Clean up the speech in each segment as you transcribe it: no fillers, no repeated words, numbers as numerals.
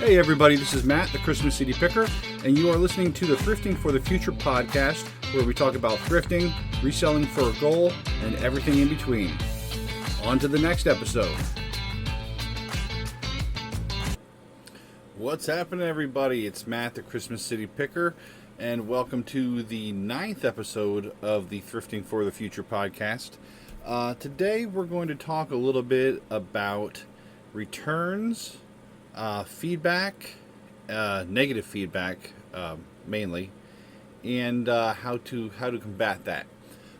Hey everybody, this is Matt, the Christmas City Picker, and you are listening to the Thrifting for the Future podcast, where we talk about thrifting, reselling for a goal, and everything in between. On to the next episode. What's happening, everybody? It's Matt, the Christmas City Picker, and welcome to the 9th episode of the Thrifting for the Future podcast. Today we're going to talk a little bit about returns, feedback, negative feedback mainly, and how to combat that.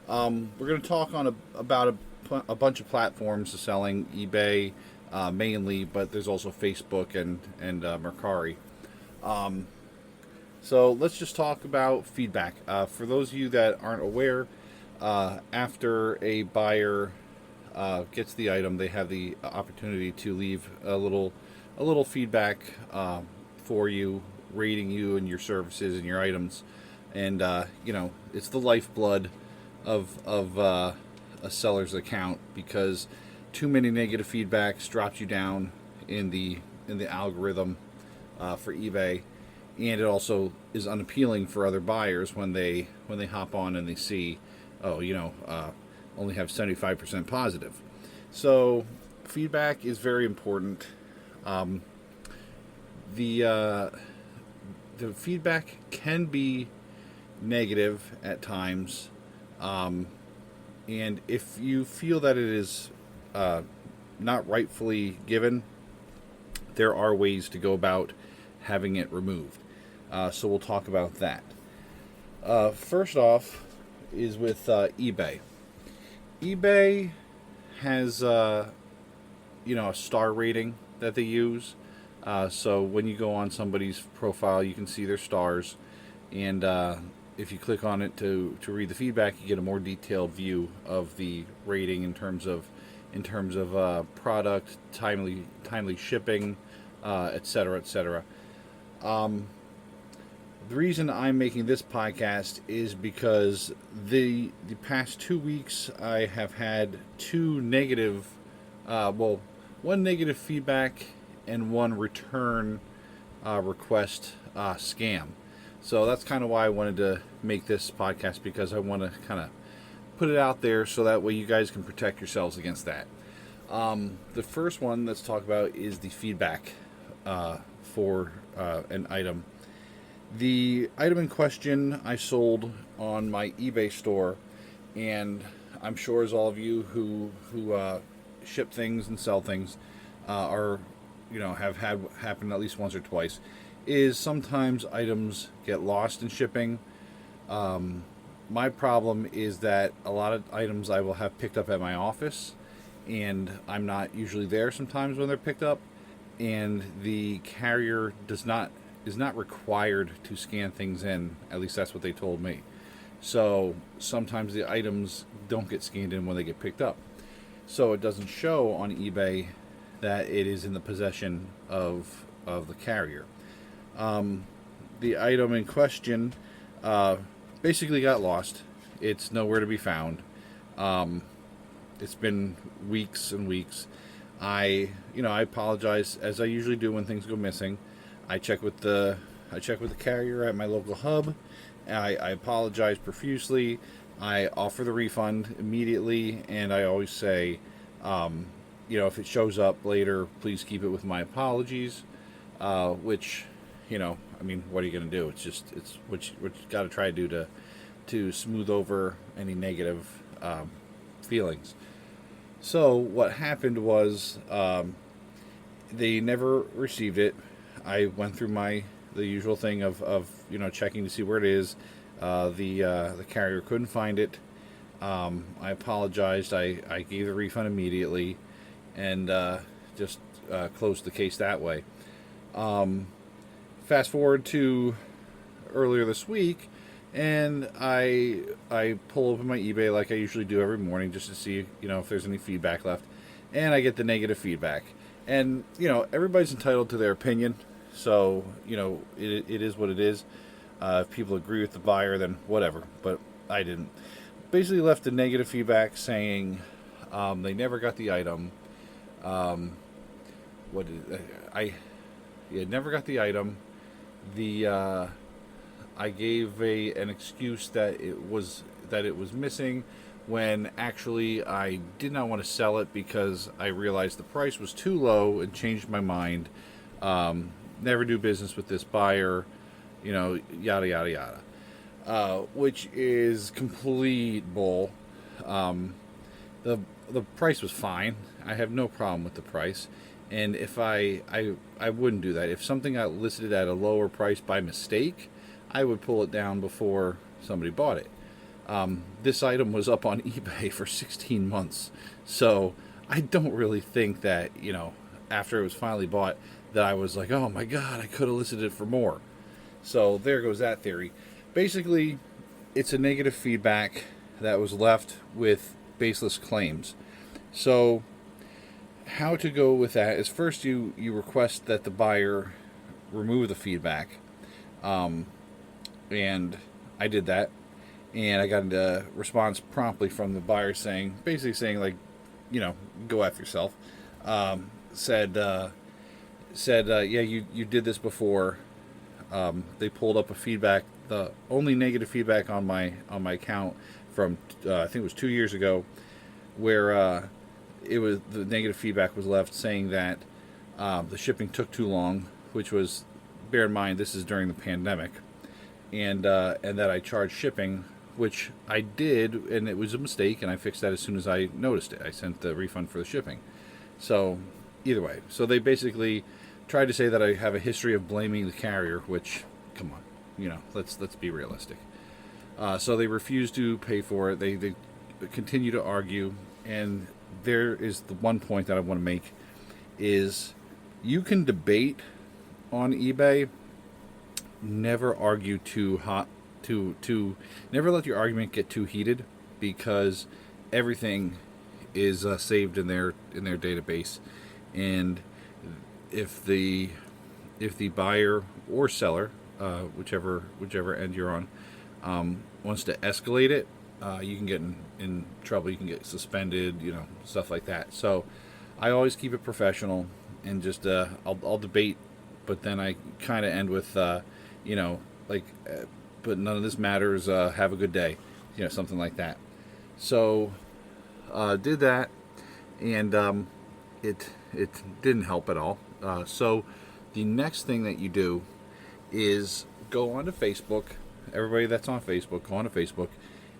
We're going to talk about a bunch of platforms of selling, eBay mainly, but there's also Facebook and Mercari. So let's just talk about feedback. For those of you that aren't aware, after a buyer gets the item, they have the opportunity to leave a little feedback for you, rating you and your services and your items, and it's the lifeblood of a seller's account, because too many negative feedbacks drops you down in the algorithm for eBay, and it also is unappealing for other buyers when they hop on and they see, only have 75% positive. So feedback is very important. The feedback can be negative at times, and if you feel that it is not rightfully given, there are ways to go about having it removed. So we'll talk about that. First off is with eBay. eBay has a star rating that they use. So when you go on somebody's profile, you can see their stars, and if you click on it to read the feedback, you get a more detailed view of the rating in terms of product, timely shipping, etc., etc. The reason I'm making this podcast is because the past 2 weeks I have had one negative feedback and one return request scam. So that's kind of why I wanted to make this podcast, because I want to kind of put it out there so that way you guys can protect yourselves against that. The first one let's talk about is the feedback for an item. The item in question I sold on my eBay store, and I'm sure as all of you who ship things and sell things have had happen at least once or twice, is sometimes items get lost in shipping. My problem is that a lot of items I will have picked up at my office, and I'm not usually there sometimes when they're picked up, and the carrier is not required to scan things in. At least that's what they told me. So sometimes the items don't get scanned in when they get picked up, so it doesn't show on eBay that it is in the possession of the carrier. The item in question basically got lost. It's nowhere to be found. It's been weeks and weeks. I apologize, as I usually do when things go missing. I check with the carrier at my local hub. I apologize profusely. I offer the refund immediately, and I always say, if it shows up later, please keep it with my apologies. Which, what are you going to do? It's what you got to try to do to smooth over any negative feelings. So what happened was they never received it. I went through the usual thing of checking to see where it is. The carrier couldn't find it. I apologized. I gave the refund immediately, and just closed the case that way. Fast forward to earlier this week, and I pull open my eBay like I usually do every morning just to see if there's any feedback left, and I get the negative feedback. And everybody's entitled to their opinion, so it is what it is. If people agree with the buyer, then whatever, but I didn't. Basically left a negative feedback saying they never got the item. He had never got the item. The I gave an excuse that it was missing, when actually I did not want to sell it because I realized the price was too low and changed my mind. Never do business with this buyer, yada yada yada, which is complete bull. The price was fine. I have no problem with the price. And if I wouldn't do that. If something got listed at a lower price by mistake, I would pull it down before somebody bought it. This item was up on eBay for 16 months. So I don't really think that, after it was finally bought, that I was like, oh my God, I could have listed it for more. So there goes that theory. Basically, it's a negative feedback that was left with baseless claims. So how to go with that is, first you request that the buyer remove the feedback. And I did that. And I got a response promptly from the buyer basically saying like, go after yourself. Said, yeah, you did this before. They pulled up a feedback, the only negative feedback on my account from I think it was 2 years ago, where it was, the negative feedback was left saying that the shipping took too long, which was, bear in mind, this is during the pandemic, and that I charged shipping, which I did, and it was a mistake, and I fixed that as soon as I noticed it. I sent the refund for the shipping. So either way, so they basically tried to say that I have a history of blaming the carrier, which, come on, let's be realistic. So they refused to pay for it. They continue to argue, and there is the one point that I want to make is, you can debate on eBay, never argue too hot, never let your argument get too heated, because everything is saved in their database, and if the buyer or seller, whichever end you're on, wants to escalate it, you can get in trouble. You can get suspended, stuff like that. So I always keep it professional, and just I'll debate, but then I kind of end with but none of this matters. Have a good day, something like that. So did that, and it didn't help at all. So the next thing that you do is go onto Facebook. Everybody that's on Facebook, go onto Facebook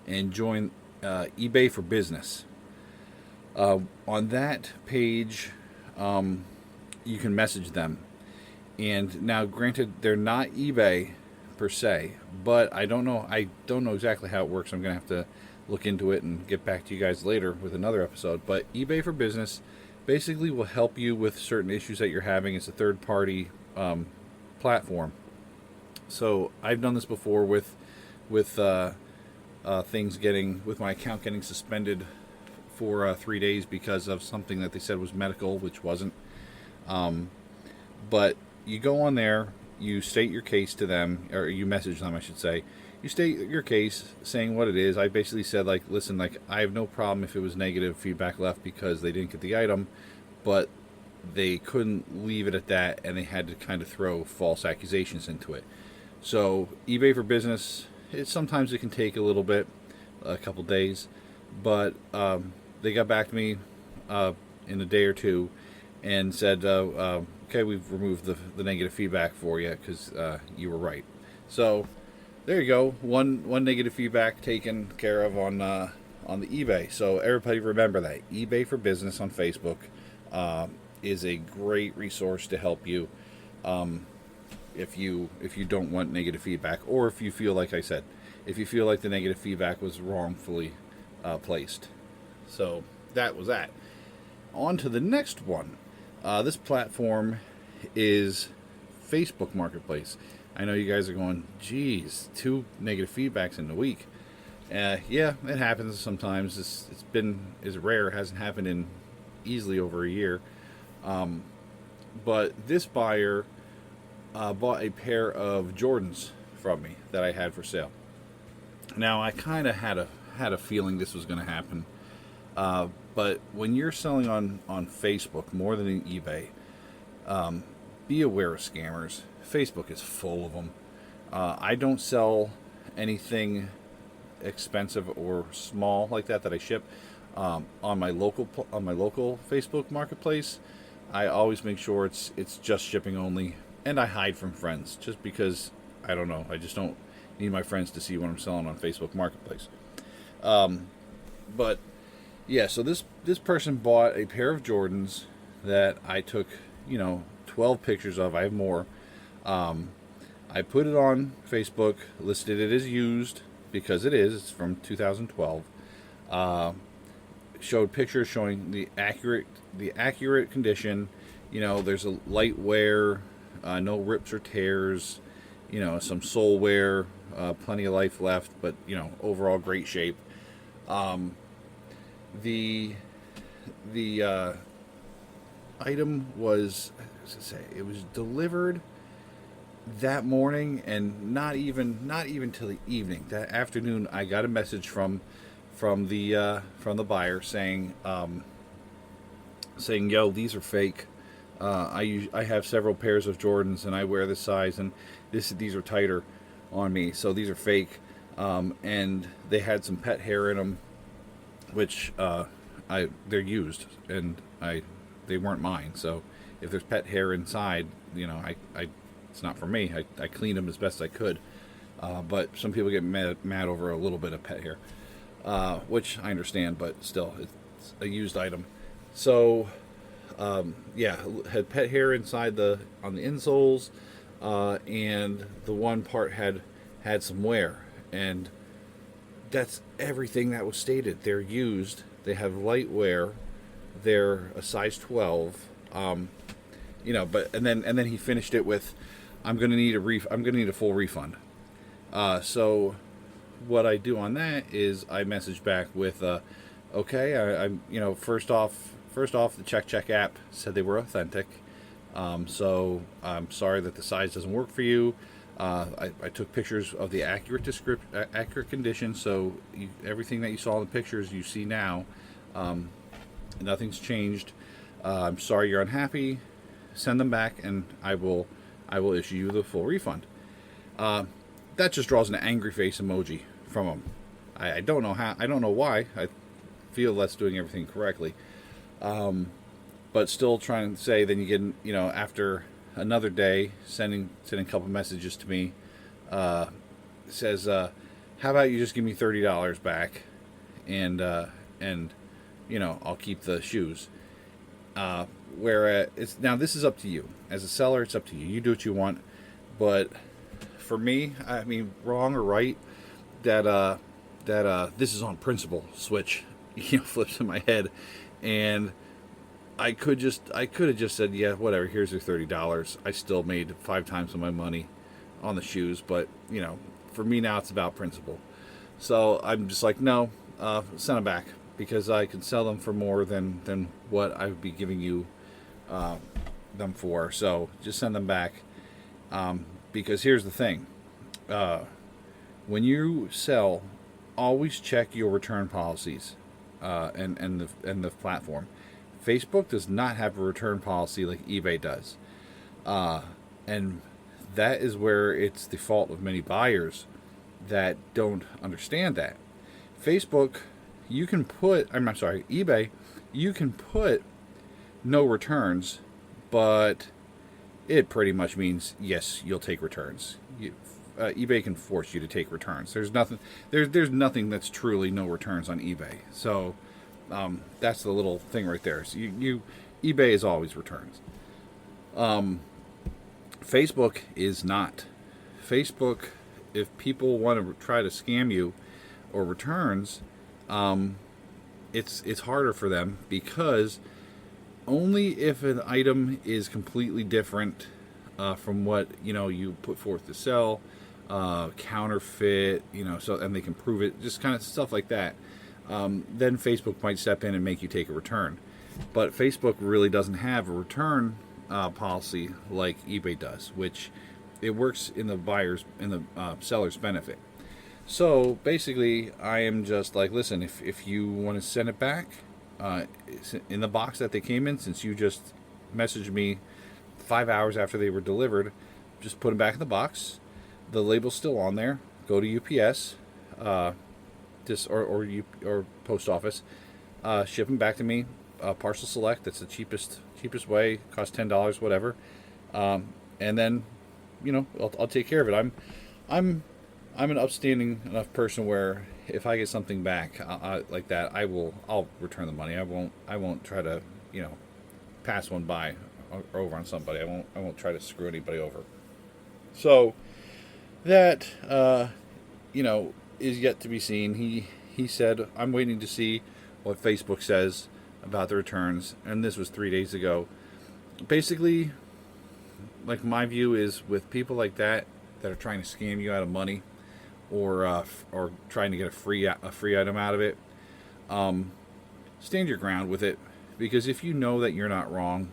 and join eBay for Business. On that page, you can message them. And now, granted, they're not eBay per se, but I don't know exactly how it works. I'm going to have to look into it and get back to you guys later with another episode. But eBay for Business basically will help you with certain issues that you're having. It's a third-party platform. So I've done this before with things with my account getting suspended for 3 days because of something that they said was medical, which wasn't. But you go on there, you state your case to them, or you message them, I should say. You state your case, saying what it is. I basically said, listen, I have no problem if it was negative feedback left because they didn't get the item, but they couldn't leave it at that, and they had to kind of throw false accusations into it. So eBay for Business, sometimes it can take a little bit, a couple days, but they got back to me in a day or two and said, okay, we've removed the negative feedback for you because you were right. So there you go, one negative feedback taken care of on the eBay. So everybody remember that eBay for Business on Facebook is a great resource to help you if you don't want negative feedback, or if you feel, like I said, if you feel like the negative feedback was wrongfully placed. So that was that. On to the next one. This platform is Facebook Marketplace. I know you guys are going, geez, 2 negative feedbacks in a week. Yeah, it happens sometimes. It's rare. It hasn't happened in easily over a year. But this buyer bought a pair of Jordans from me that I had for sale. Now, I kind of had a feeling this was going to happen. But when you're selling on Facebook more than in eBay, be aware of scammers. Facebook is full of them. I don't sell anything expensive or small like that I ship on my local Facebook marketplace. I always make sure it's just shipping only, and I hide from friends just because I don't know. I just don't need my friends to see what I'm selling on Facebook Marketplace. But yeah, so this person bought a pair of Jordans that I took 12 pictures of. I have more. I put it on Facebook, listed it as used because it is. It's from 2012. Showed pictures showing the accurate condition. There's a light wear, no rips or tears. Some sole wear, plenty of life left, but overall great shape. The item was, it was delivered that morning, and not even till the evening. That afternoon, I got a message from the buyer saying, yo, these are fake. I have several pairs of Jordans, and I wear this size, and these are tighter on me, so these are fake. And they had some pet hair in them, which they're used, and they weren't mine. So if there's pet hair inside, it's not for me. I cleaned them as best I could. But some people get mad over a little bit of pet hair, which I understand, but still, it's a used item. So, had pet hair inside on the insoles, and the one part had some wear, and that's everything that was stated. They're used. They have light wear. They're a size 12. But and then he finished it with, I'm gonna need a full refund. So what I do on that is I message back with, okay, I'm first off the check app said they were authentic. So I'm sorry that the size doesn't work for you. I took pictures of the accurate condition, so everything that you saw in the pictures you see now. Nothing's changed. I'm sorry you're unhappy. Send them back, and I will issue you the full refund. That just draws an angry face emoji from them. I don't know how. I don't know why. I feel that's doing everything correctly. But still trying to say, then you get, after another day, sending a couple messages to me, says, how about you just give me $30 back, and I'll keep the shoes. Where now this is up to you. As a seller, it's up to you. You do what you want. But for me, I mean, wrong or right, that this is on principle switch, flips in my head, and I could have just said, yeah, whatever, here's your $30. I still made 5 times of my money on the shoes, but for me now it's about principle. So I'm just like, no, send them back, because I can sell them for more than what I would be giving you them for. So just send them back, because here's the thing: when you sell, always check your return policies and the platform. Facebook does not have a return policy like eBay does, and that is where it's the fault of many buyers that don't understand that. Facebook, eBay, you can put no returns, but it pretty much means, yes, you'll take returns. eBay can force you to take returns. There's nothing that's truly no returns on eBay. So that's the little thing right there. So eBay is always returns. Facebook is not. Facebook, if people want to try to scam you or returns, it's harder for them, because only if an item is completely different from what you put forth to sell, counterfeit, so, and they can prove it, just kind of stuff like that, then Facebook might step in and make you take a return. But Facebook really doesn't have a return policy like eBay does, which it works in the seller's benefit. So basically, I am just like, listen, if you want to send it back in the box that they came in, since you just messaged me 5 hours after they were delivered, just put them back in the box. The label's still on there. Go to UPS, or post office. Ship them back to me. Parcel select. That's the cheapest way. Costs $10, whatever. And then, I'll take care of it. I'm an upstanding enough person where if I get something back like that, I'll return the money. I won't try to pass one by or over on somebody. I won't try to screw anybody over. So that is yet to be seen. He said, I'm waiting to see what Facebook says about the returns, and this was 3 days ago. Basically, like, my view is with people like that are trying to scam you out of money, or trying to get a free item out of it, stand your ground with it, because if you know that you're not wrong,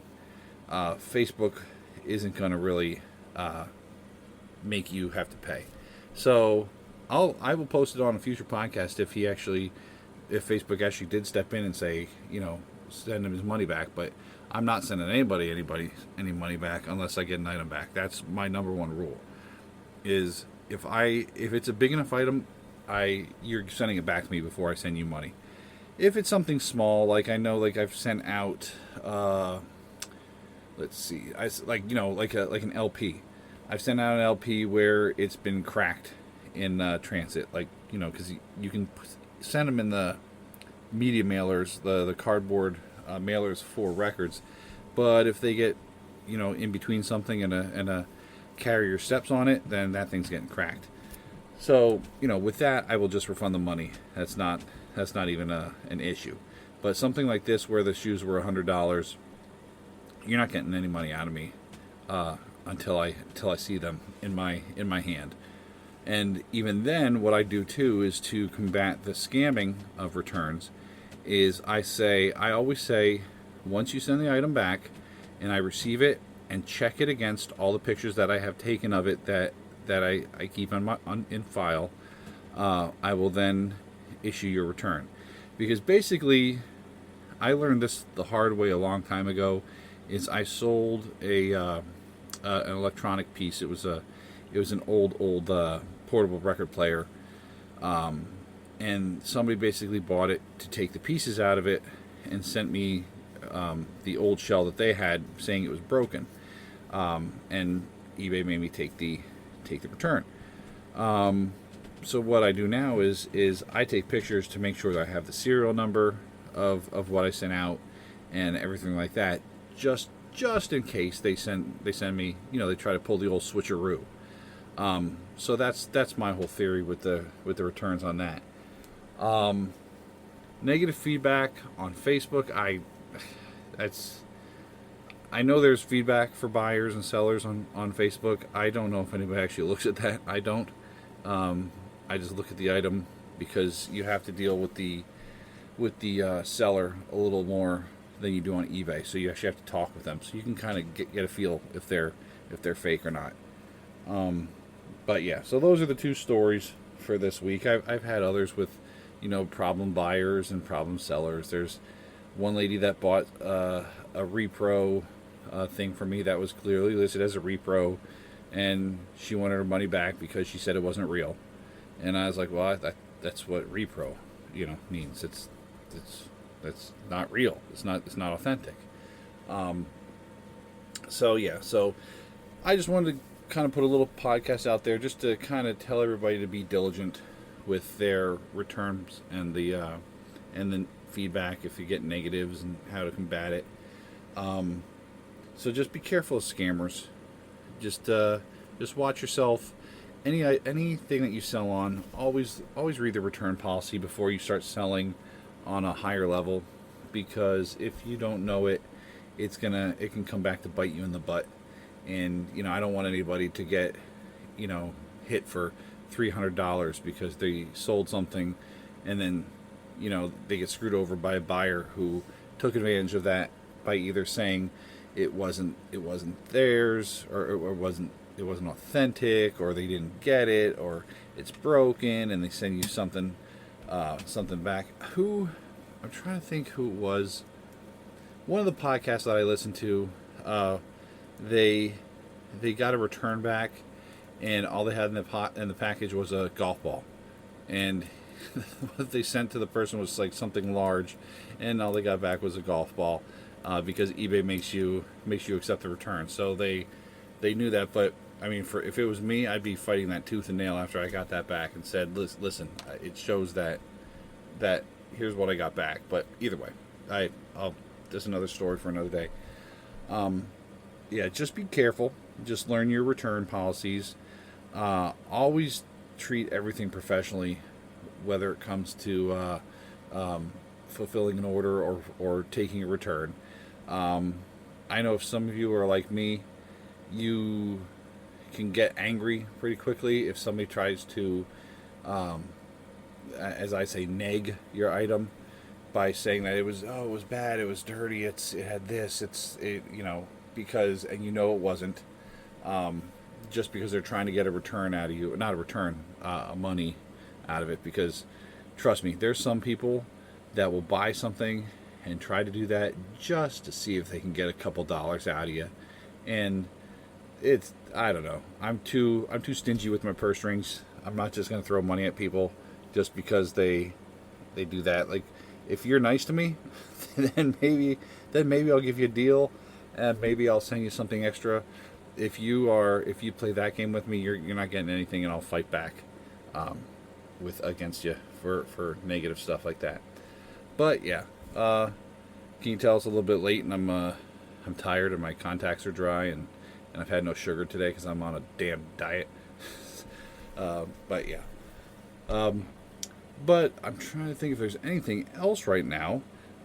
Facebook isn't going to really make you have to pay. So I will post it on a future podcast if Facebook actually did step in and say, send him his money back. But I'm not sending anybody any money back unless I get an item back. That's my number one rule. Is if it's a big enough item, you're sending it back to me before I send you money. If it's something small, like I know, like I've sent out, let's see, like an LP. I've sent out an LP where it's been cracked in transit, because you can send them in the media mailers, the cardboard mailers for records, but if they get in between something and a carrier steps on it, then that thing's getting cracked. So with that, I will just refund the money. That's not even an issue. But something like this, where the shoes were $100, you're not getting any money out of me until I see them in my hand. And even then, what I do too is to combat the scamming of returns. Is I always say, once you send the item back, and I receive it and check it against all the pictures that I have taken of it that I keep in file, I will then issue your return. Because basically, I learned this the hard way a long time ago. Is I sold an electronic piece. It was an old portable record player, and somebody basically bought it to take the pieces out of it and sent me the old shell that they had, saying it was broken, and eBay made me take the return. So what I do now is I take pictures to make sure that I have the serial number of what I sent out and everything like that, just in case they send me, they try to pull the old switcheroo. So that's my whole theory with the returns on that. Negative feedback on Facebook. I know there's feedback for buyers and sellers on Facebook. I don't know if anybody actually looks at that. I don't. I just look at the item, because you have to deal with the seller a little more than you do on eBay. So you actually have to talk with them, so you can kind of get a feel if they're fake or not. But yeah, so those are the two stories for this week. I've had others with, problem buyers and problem sellers. There's one lady that bought a repro thing for me that was clearly listed as a repro, and she wanted her money back because she said it wasn't real. And I was like, well, that's what repro, means. That's not real. It's not authentic. So I just wanted to kind of put a little podcast out there just to kind of tell everybody to be diligent with their returns and the feedback if you get negatives, and how to combat it. So just be careful of scammers. Just watch yourself. Anything that you sell on, always read the return policy before you start selling on a higher level, because if you don't know it, it can come back to bite you in the butt. And I don't want anybody to get hit for $300 because they sold something, and then they get screwed over by a buyer who took advantage of that by either saying it wasn't theirs, or it wasn't authentic, or they didn't get it, or it's broken, and they send you something back. I'm trying to think who it was. One of the podcasts that I listened to, they got a return back, and all they had in the package was a golf ball, and what they sent to the person was like something large, and all they got back was a golf ball, because eBay makes you accept the return. So they knew that, but I mean, if it was me, I'd be fighting that tooth and nail after I got that back and said, listen, it shows that here's what I got back. But either way, that's another story for another day. Yeah, just be careful. Just learn your return policies. Always treat everything professionally, whether it comes to fulfilling an order or taking a return. I know if some of you are like me, you can get angry pretty quickly if somebody tries to, as I say, neg your item by saying that it was bad, it was dirty, it had this, because, and it wasn't, just because they're trying to get a return out of you, not a return, money out of it. Because trust me, there's some people that will buy something and try to do that just to see if they can get a couple dollars out of you, and I don't know. I'm too stingy with my purse strings. I'm not just going to throw money at people just because they do that. Like, if you're nice to me, then maybe I'll give you a deal, and maybe I'll send you something extra. If you play that game with me, you're not getting anything, and I'll fight back against you for negative stuff like that. But yeah, can you tell it's a little bit late, and I'm tired, and my contacts are dry, and I've had no sugar today because I'm on a damn diet. But yeah. But I'm trying to think if there's anything else right now.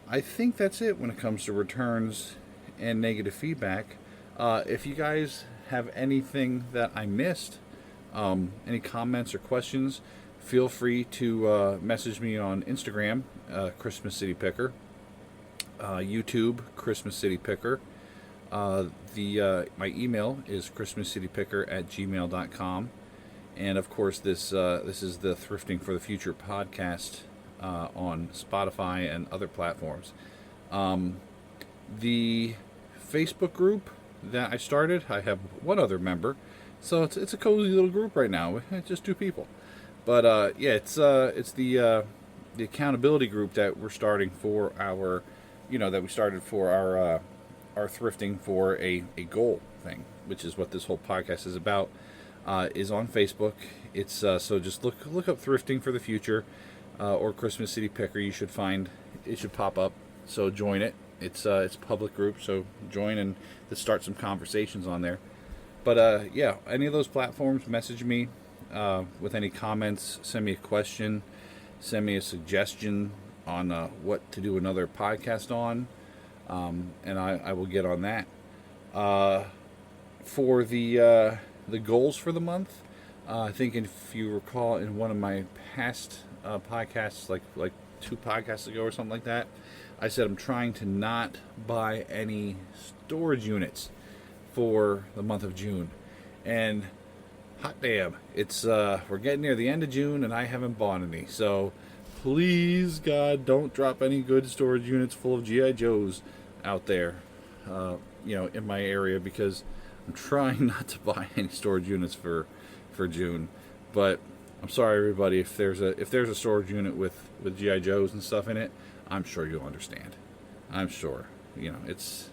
I think that's it when it comes to returns and negative feedback. If you guys have anything that I missed, any comments or questions, feel free to message me on Instagram, Christmas City Picker, YouTube, Christmas City Picker. My email is christmascitypicker@gmail.com, and of course this is the Thrifting for the Future podcast on Spotify and other platforms. The Facebook group that I started, I have one other member, so it's a cozy little group right now. It's just 2 people, but it's the accountability group that we're starting for our, our thrifting for a goal thing, which is what this whole podcast is about, is on Facebook. It's so just look up Thrifting for the Future, or Christmas City Picker. You should find it, should pop up. So join it. It's a public group, so join and let's start some conversations on there. But yeah, any of those platforms, message me with any comments. Send me a question. Send me a suggestion on what to do another podcast on. And I will get on that. For the goals for the month, I think if you recall in one of my past podcasts, like 2 podcasts ago or something like that, I said I'm trying to not buy any storage units for the month of June. And hot damn, it's we're getting near the end of June and I haven't bought any. So please, God, don't drop any good storage units full of G.I. Joes out there, in my area, because I'm trying not to buy any storage units for June. But I'm sorry, everybody, if there's a storage unit with G.I. Joes and stuff in it, I'm sure you'll understand. I'm sure. It's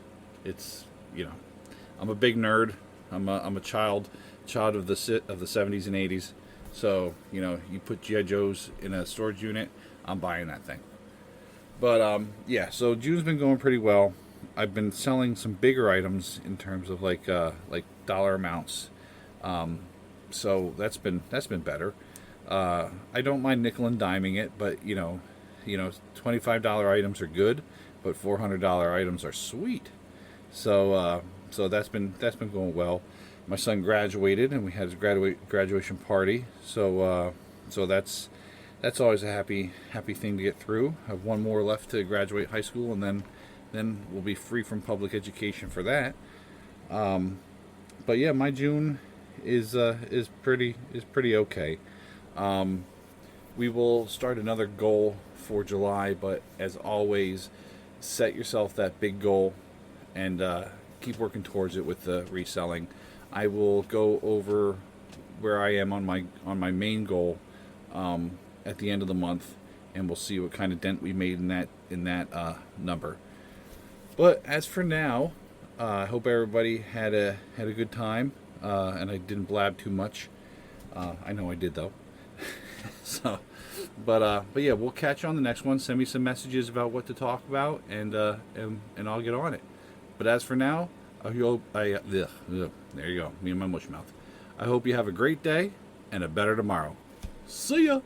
I'm a big nerd. I'm a child of the 70s and 80s. So you put G.I. Joes in a storage unit, I'm buying that thing. But yeah, so June's been going pretty well. I've been selling some bigger items in terms of like dollar amounts. So that's been better. I don't mind nickel and diming it, but $25 items are good, but $400 items are sweet. So that's been going well. My son graduated, and we had his graduation party. So that's always a happy thing to get through. I have one more left to graduate high school, and then we'll be free from public education for that. But yeah, my June is pretty okay. We will start another goal for July, but as always, set yourself that big goal and keep working towards it with the reselling. I will go over where I am on my main goal at the end of the month, and we'll see what kind of dent we made in that number. But as for now, I hope everybody had a good time, and I didn't blab too much. I know I did though. So, but yeah, we'll catch you on the next one. Send me some messages about what to talk about, and I'll get on it. But as for now, there you go, me and my mush mouth. I hope you have a great day and a better tomorrow. See ya.